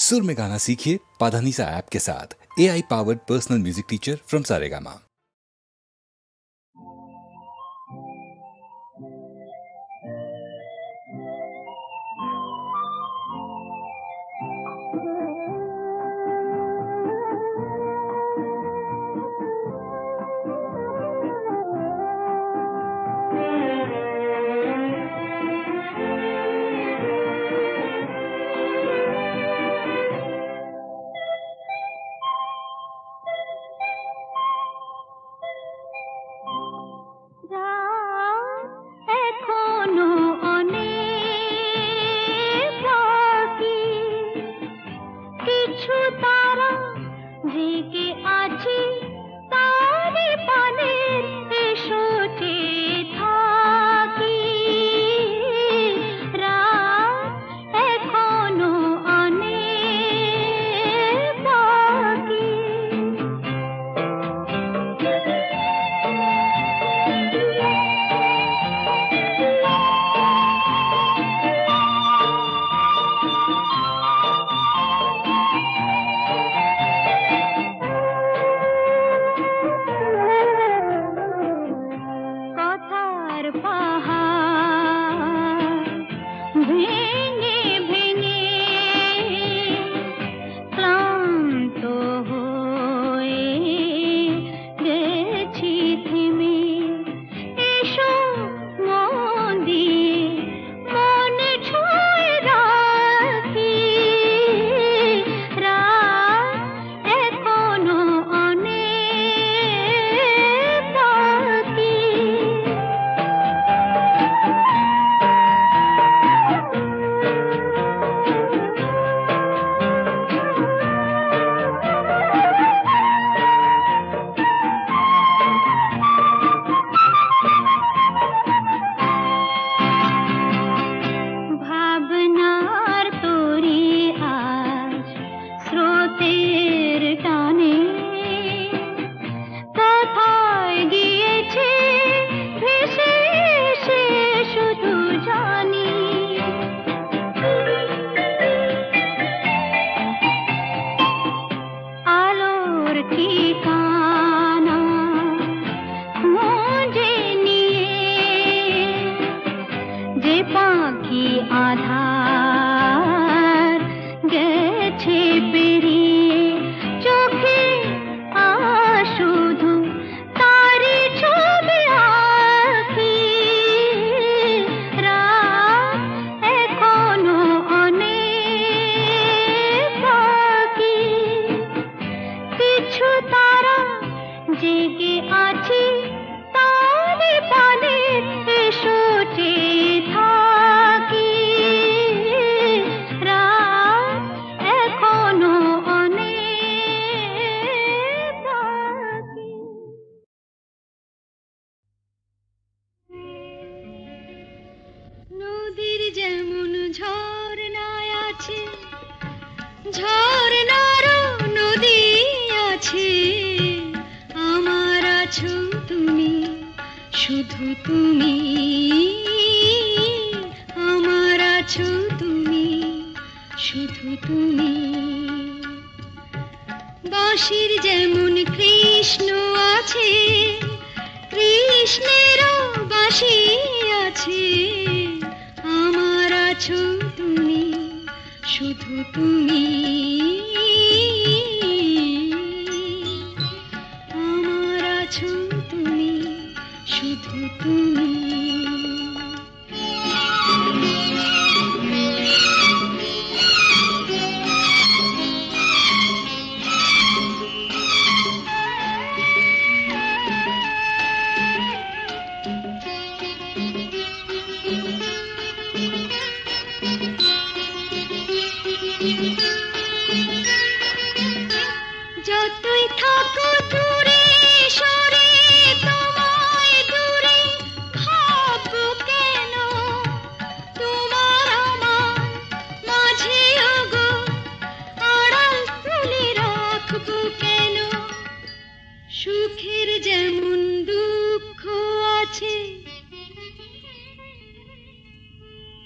सुर में गाना सीखिए पाधानीसा ऐप के साथ। AI powered personal music teacher from Saregama.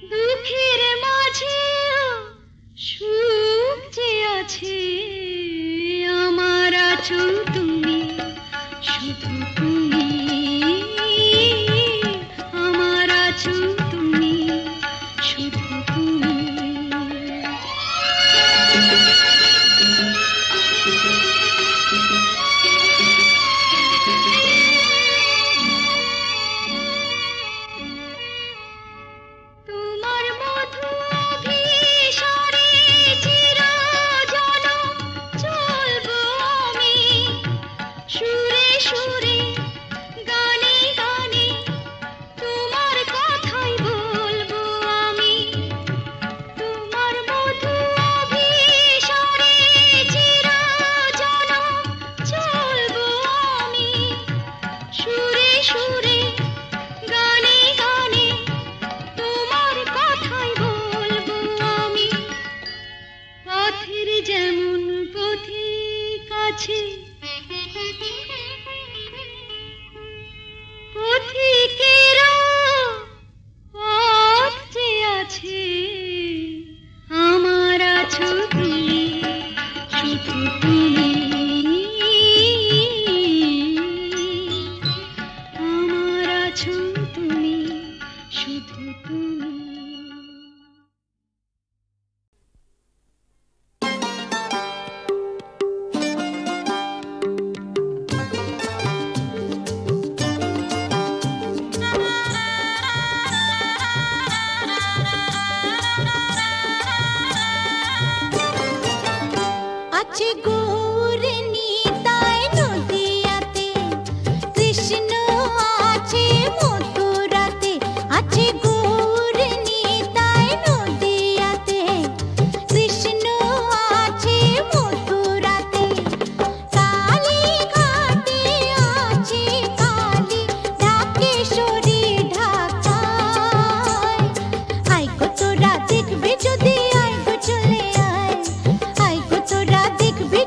দুঃখের মাঝে সুখ যে আছে আমার আঁচল তুমি, শুধু তুমি আমার আঁচল তুমি, শুধু তুমি। দেখবে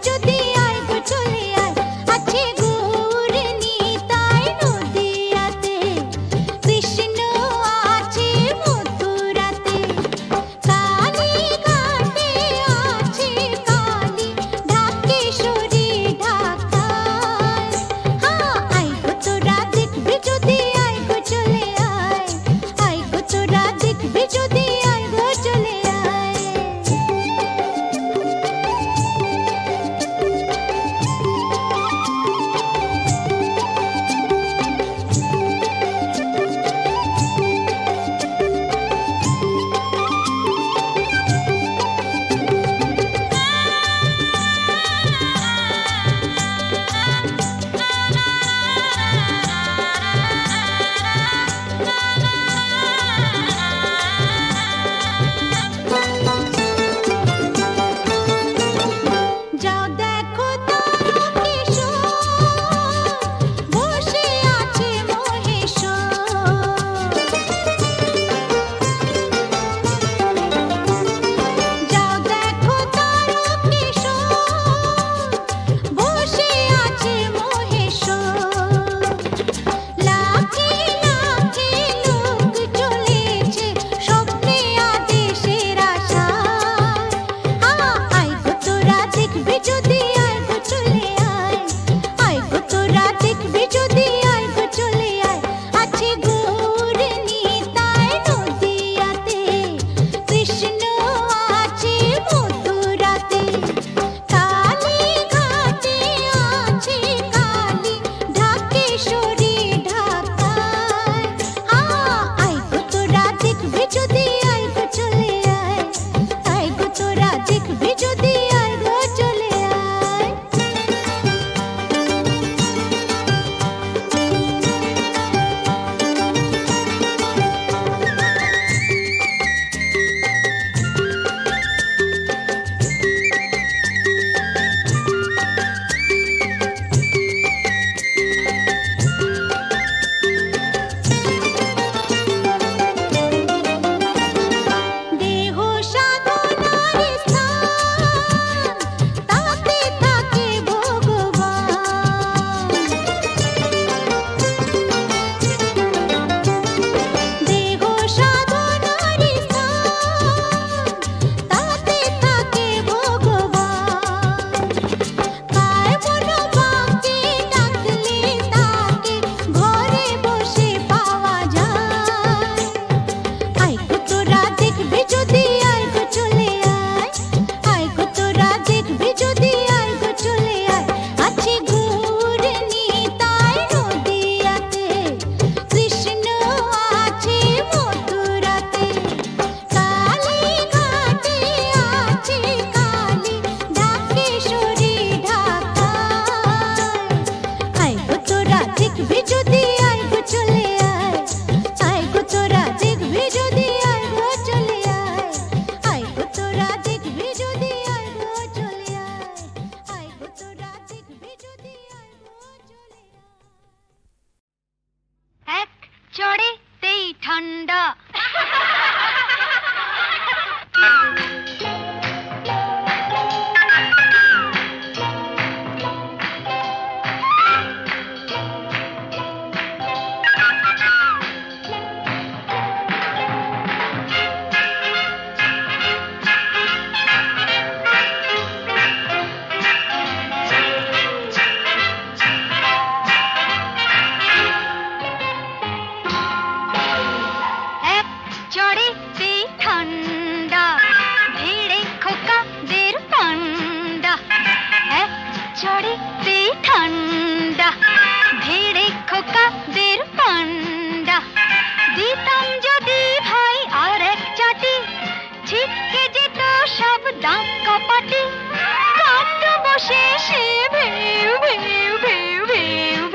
বসে সে ভেউ ভেউ ভেউ ভেউ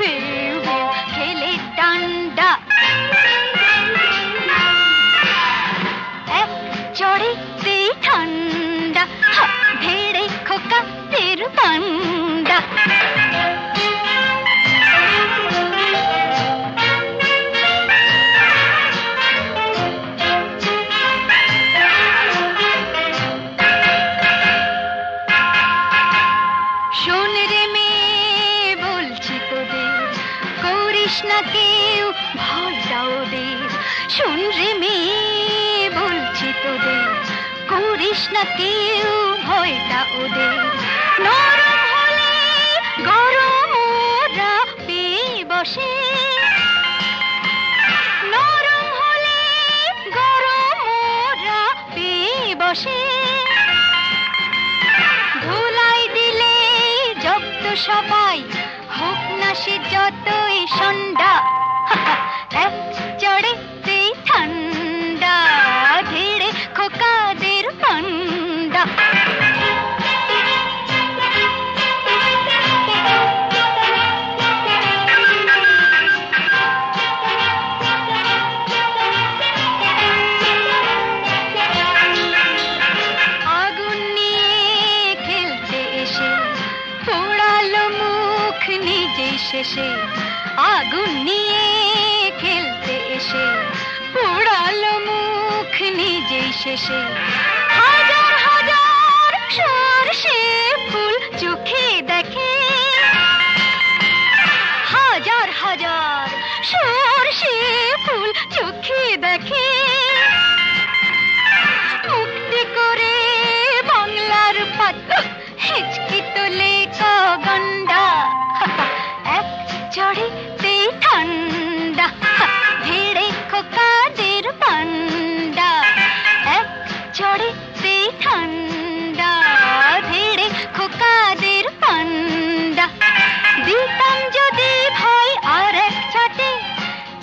ভেউ ভেউ খেলে ডান্ডা। এক চড়েতেই ঠান্ডা, ভেড়ে খোকাদের পান্ডা। শোন রে মেয়ে বলছি তোদের, করিস না কেউ ভয়টা ওদের। শোন রে মেয়ে বলছি তোদের, করিস না কেউ ভয়টা ওদের। নরম হলে গরম ওরা পেয়ে বসে, নরম হলে গরম ওরা পেয়ে বসে। ধুলাই দিলে জব্দ সবাই, হোক না সে যতই সন্ধ্যা। এক চড়েতেই ঠান্ডা, ধীরে খোকাদের পান্ডা। আগুন নিয়ে খেলতে এসে পোড়ালো মুখ নিজেই শেষে। আগুন নিয়ে খেলতে এসে পোড়ালো মুখ নিজেই শেষে। হাজার হাজার সরষে ফুল চোখে দেখে, হাজার হাজার সরষে ফুল চোখে দেখে। মুক্তি করে বাংলার পাত হিচকি তোলে কগন্ডা। এক চড়েতেই ঠান্ডা, ভেড়ে খোকাদের পান্ডা। এক চড়েতেই ঠান্ডা, ভেড়ে খোকাদের পান্ডা। দিতাম যদি ভয় আর এক ছাটে,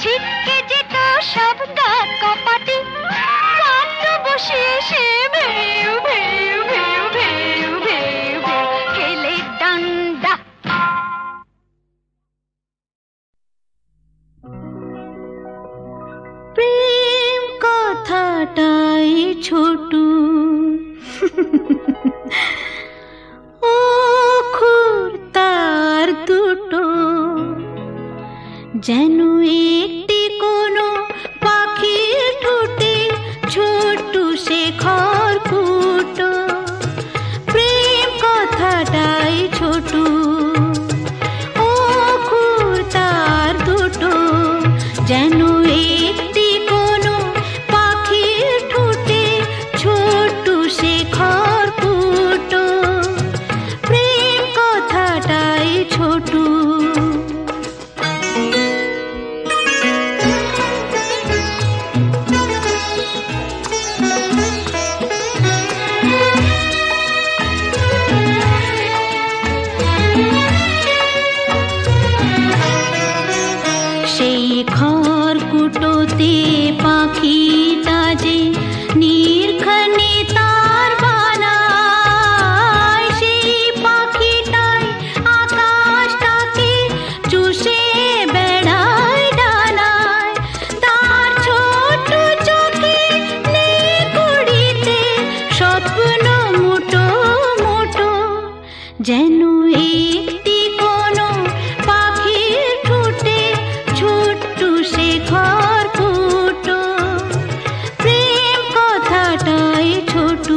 ছিটকে যেত সব গা কপাটে। কান্দ বসে সে ভেউ ভেউ ভেউ ভেউ ভেউ ভেউ খেলে ডান্ডা। প্রেম কথাটাই ছোট, অক্ষর তার দুটো, যেন একটি কোনো পাখির ঠোঁটে ছোট সে খড়কুটো। প্রেম কথাটাই ছোট, অক্ষর তার দুটো, যেন একটি কোনো পাখির ঠোঁটে ছোট সে খড়কুটো। প্রেম কথাটাই ছোট। সেই খড়কুটোতে পাখিটা যে নির্ঘানে তার বানায়, সেই পাখিটাই আকাশটাকে চুষে বেড়ায় ডানায়। তার ছোট চোখে নেই কুড়িতে স্বপ্ন মুটো মুটো, যেন একটি কোনো পাখির ঠোঁটে ছোট্ট সে খড়কুটো। প্রেম কথাটাই ছোট।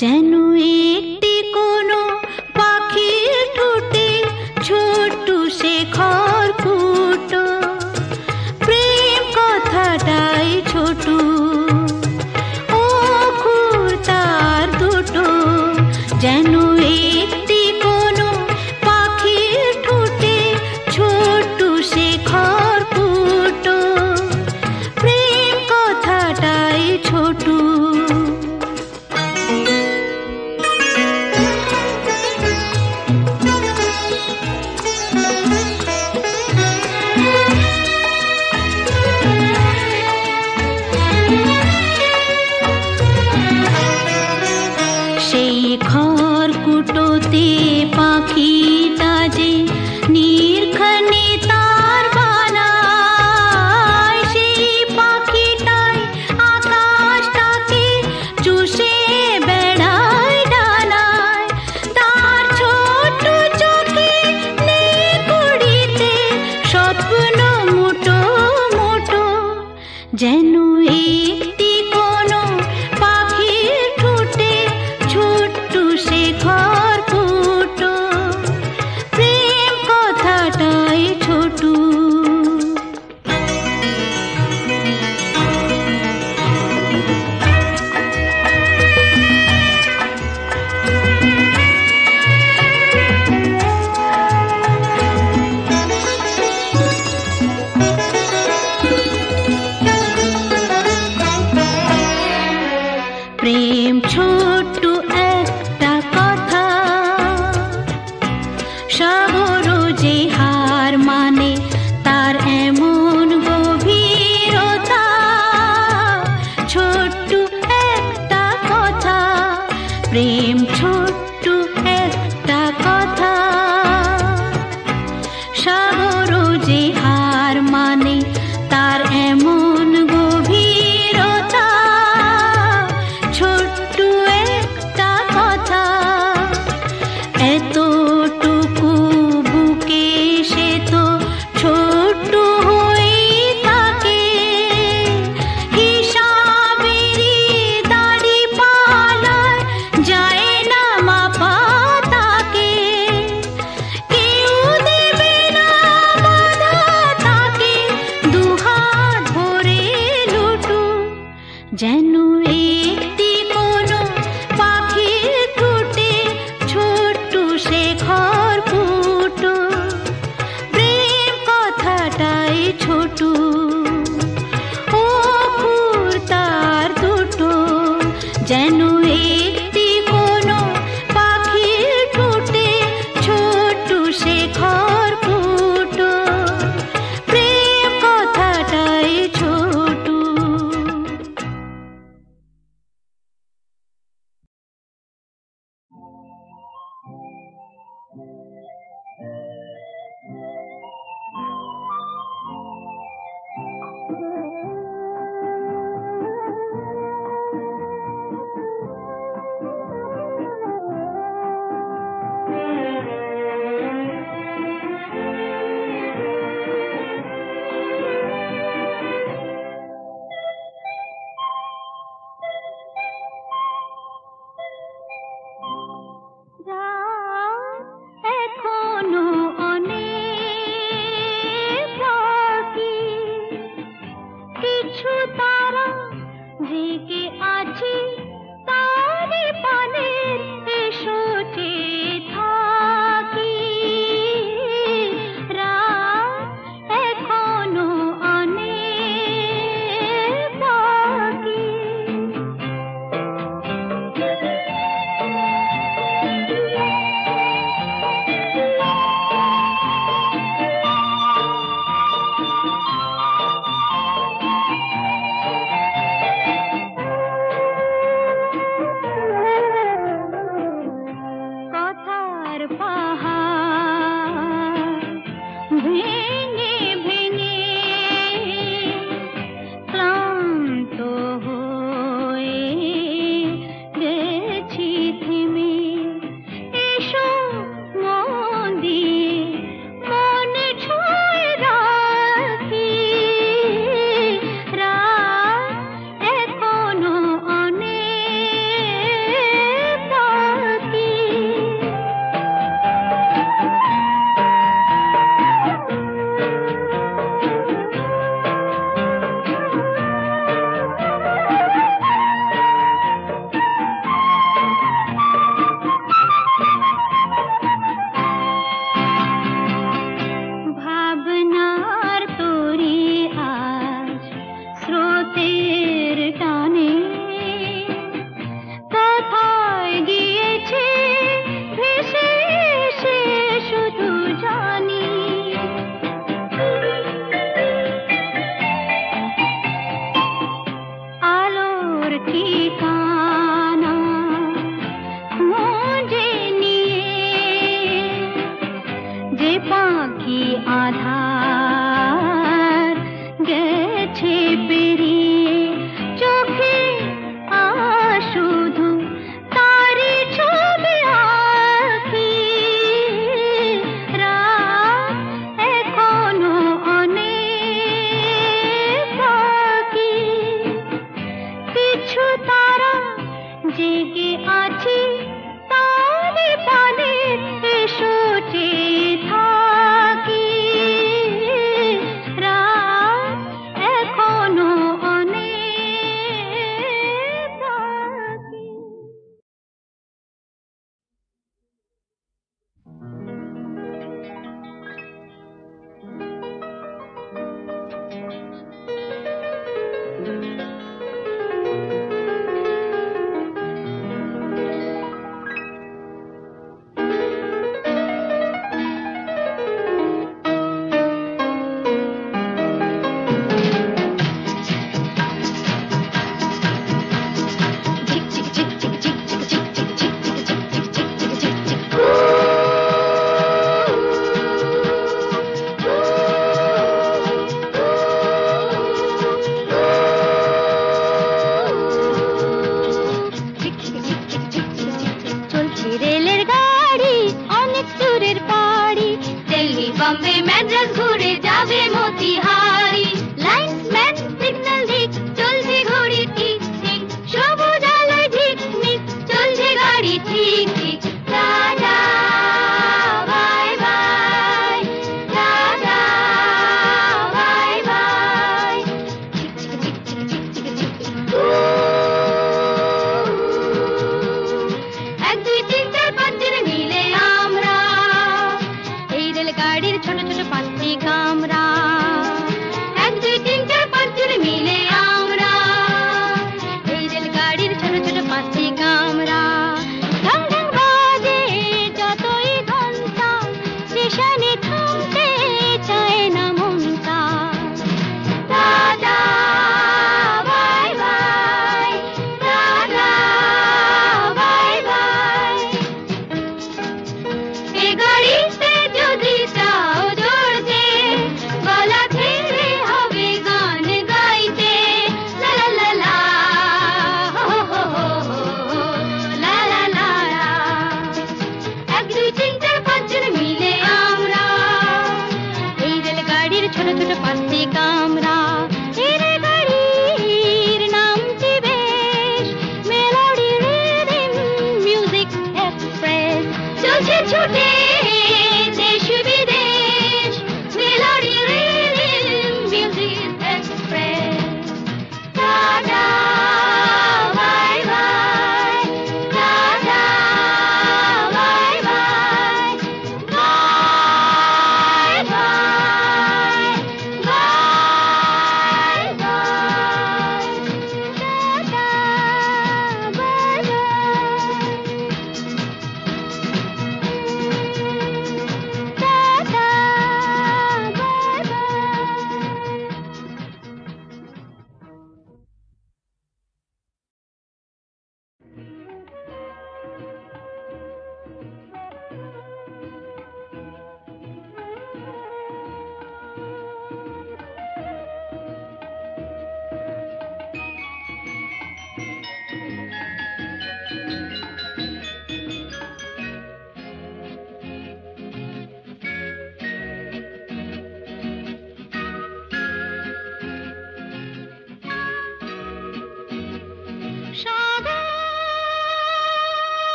যেন একটি কোনো পাখির ঠোঁটে ছোট্ট সে খড়কুটো, প্রেম কথাটাই ছোট, অক্ষর তার দুটো। যেন একটি কোনো পাখির ঠোঁটে ছোট্ট সে খড়কুটো, প্রেম কথাটাই ছোট। সেই খড়কুটোতে পাখিটা যে নির্ঘনে তার বানায়, সেই পাখিটাই আকাশটাকে চুষে বেড়ায় ডানায়। তার ছোট চোখে নেই কুড়িতে স্বপ্ন মুটো মুটো। যেন একটি কোনো পাখির ঠোঁটে ছোট্ট সে খড়কুটো, প্রেম কথাটাই ছোট। প্রেম ছোট্ট একটা কথা, সাগর যে হার মানে তার এমন গভীরতা। ছোট্ট একটা কথা, প্রেম ছোট্ট একটা কথা, সাগর যে হার মানে তার এমন গভীরতা। ছোট্ট একটা কথা, এতটুকু বুকে সে তো ছোট্ট হয়ে থাকে। হিসাবেরই দাড়ি পালায় যায় না মাপা তাকে। কেউ দেবে না বাধা তাকে, দুহাত ভরে লুটু। যেন একটি কোনো পাখির ঠোঁটে ছোট্ট সে খড়কুটো, প্রেম কথাটাই ছোট, অক্ষর তার দুটো। যেন একটি কোনো পাখির ঠোঁটে ছোট্ট সে খড়কুটো, প্রেম কথাটাই ছোট। এখনো অনেক বাকি, কিছু তারা জেগে আছে তারে পানের এসো চেয়ে থাকি। রাত এখনো অনেক বাকি। গেছে পেরিয়ে চোখে শুধু তারি ছবি আঁকি রাত এখনো অনেক বাকি কিছু তারা জেগে আছে তারি পানে এসো চেয়ে থাকি রাত এখনো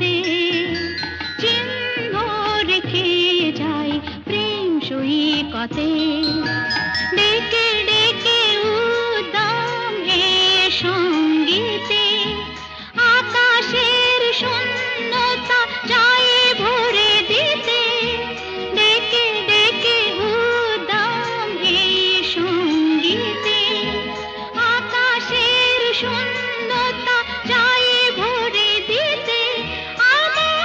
স্মৃতিতে চিহ্ন রেখে যায় প্রেম সৈকতে ডেকে ডেকে উদ্দাম এ সঙ্গীতে আকাশের শূন্যতা যায় ভরে দিতে ডেকে ডেকে উদ্দাম এ সঙ্গীতে আকাশের শূন্যতা যায় ভরে দিতে আমার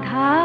আধার